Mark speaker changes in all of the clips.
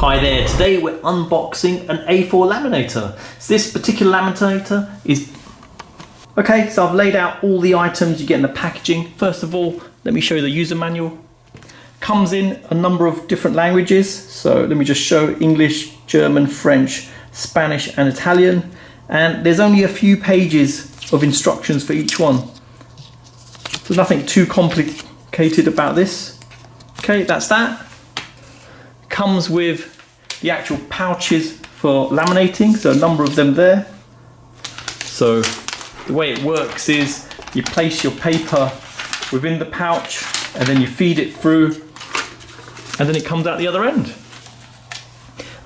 Speaker 1: Hi there, today we're unboxing an A4 laminator. So this particular laminator is... Okay, so I've laid out all the items you get in the packaging. First of all, let me show you the user manual. Comes in a number of different languages. So let me just show English, German, French, Spanish and Italian. And there's only a few pages of instructions for each one. So nothing too complicated about this. Okay, that's that. Comes with the actual pouches for laminating, so a number of them there. So the way it works is you place your paper within the pouch and then you feed it through and then it comes out the other end.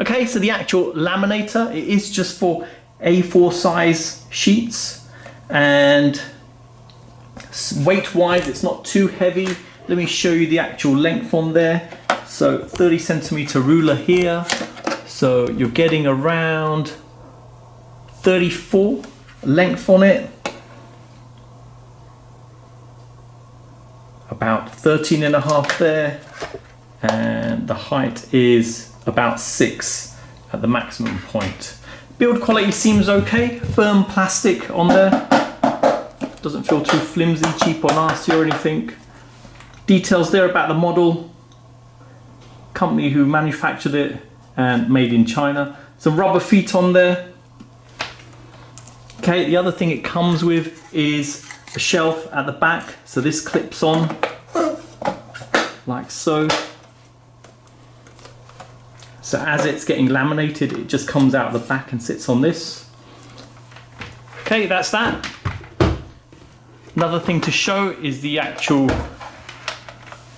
Speaker 1: Okay, so the actual laminator, it is just for A4 size sheets, and weight wise it's not too heavy. Let me show you the actual length on there. So 30 centimeter ruler here. So you're getting around 34 length on it. About 13 and a half there. And the height is about 6 at the maximum point. Build quality seems okay. Firm plastic on there. Doesn't feel too flimsy, cheap or nasty or anything. Details there about the model, company who manufactured it, and made in China. Some rubber feet on there. Okay, the other thing it comes with is a shelf at the back. So this clips on like so. So as it's getting laminated, it just comes out the back and sits on this. Okay, that's that. Another thing to show is the actual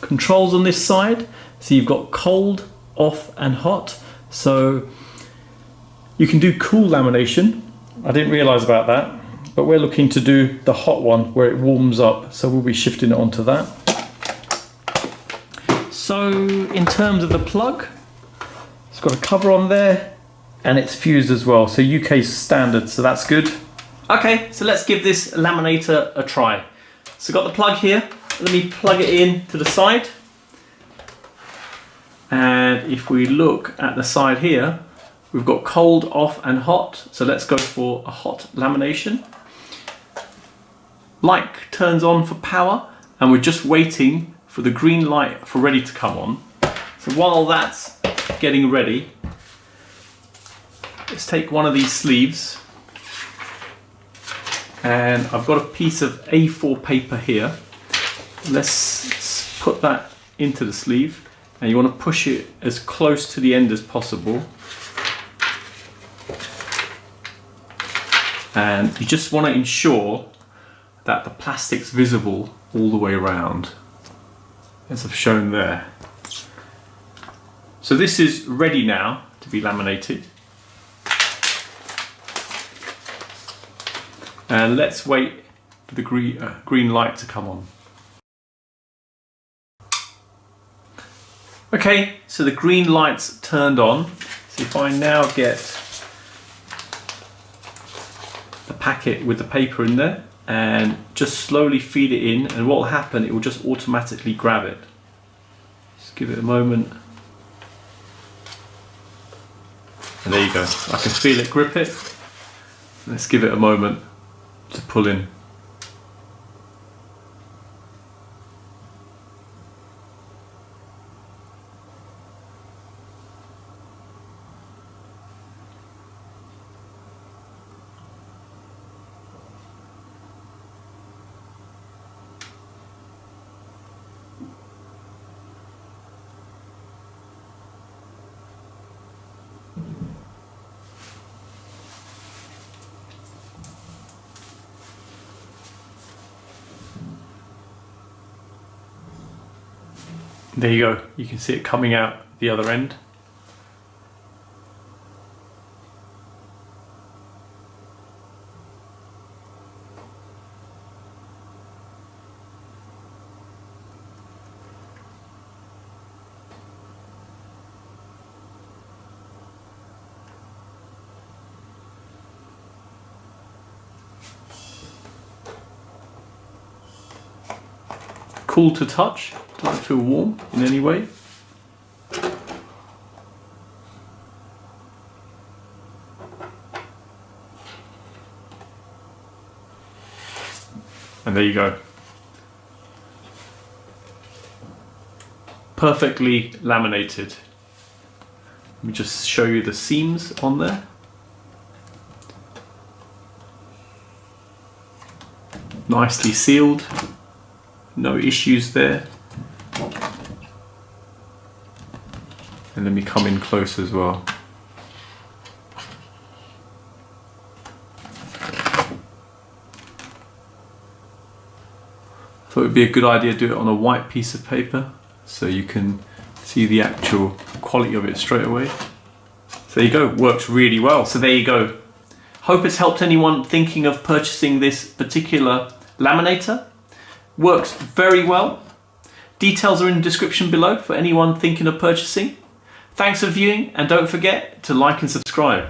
Speaker 1: controls on this side. So you've got cold, off and hot. So you can do cool lamination. I didn't realize about that, but we're looking to do the hot one where it warms up. So we'll be shifting it onto that. So in terms of the plug, it's got a cover on there and it's fused as well. So UK standard, so that's good. Okay, so let's give this laminator a try. So got the plug here. Let me plug it in to the side. And if we look at the side here, we've got cold, off and hot. So let's go for a hot lamination. Light turns on for power and we're just waiting for the green light for ready to come on. So while that's getting ready, let's take one of these sleeves. And I've got a piece of A4 paper here. Let's put that into the sleeve, and you want to push it as close to the end as possible. And you just want to ensure that the plastic's visible all the way around, as I've shown there. So this is ready now to be laminated. And let's wait for the green light to come on. Okay, so the green light's turned on. So if I now get the packet with the paper in there and just slowly feed it in, and what will happen, it will just automatically grab it. Just give it a moment. And there you go. I can feel it grip it. Let's give it a moment to pull in. There you go, you can see it coming out the other end. Cool to touch, doesn't feel warm in any way. And there you go. Perfectly laminated. Let me just show you the seams on there. Nicely sealed, no issues there. And let me come in close as well. Thought it would be a good idea to do it on a white piece of paper so you can see the actual quality of it straight away. So there you go, works really well. So there you go. Hope it's helped anyone thinking of purchasing this particular laminator. Works very well. Details are in the description below for anyone thinking of purchasing. Thanks for viewing, and don't forget to like and subscribe.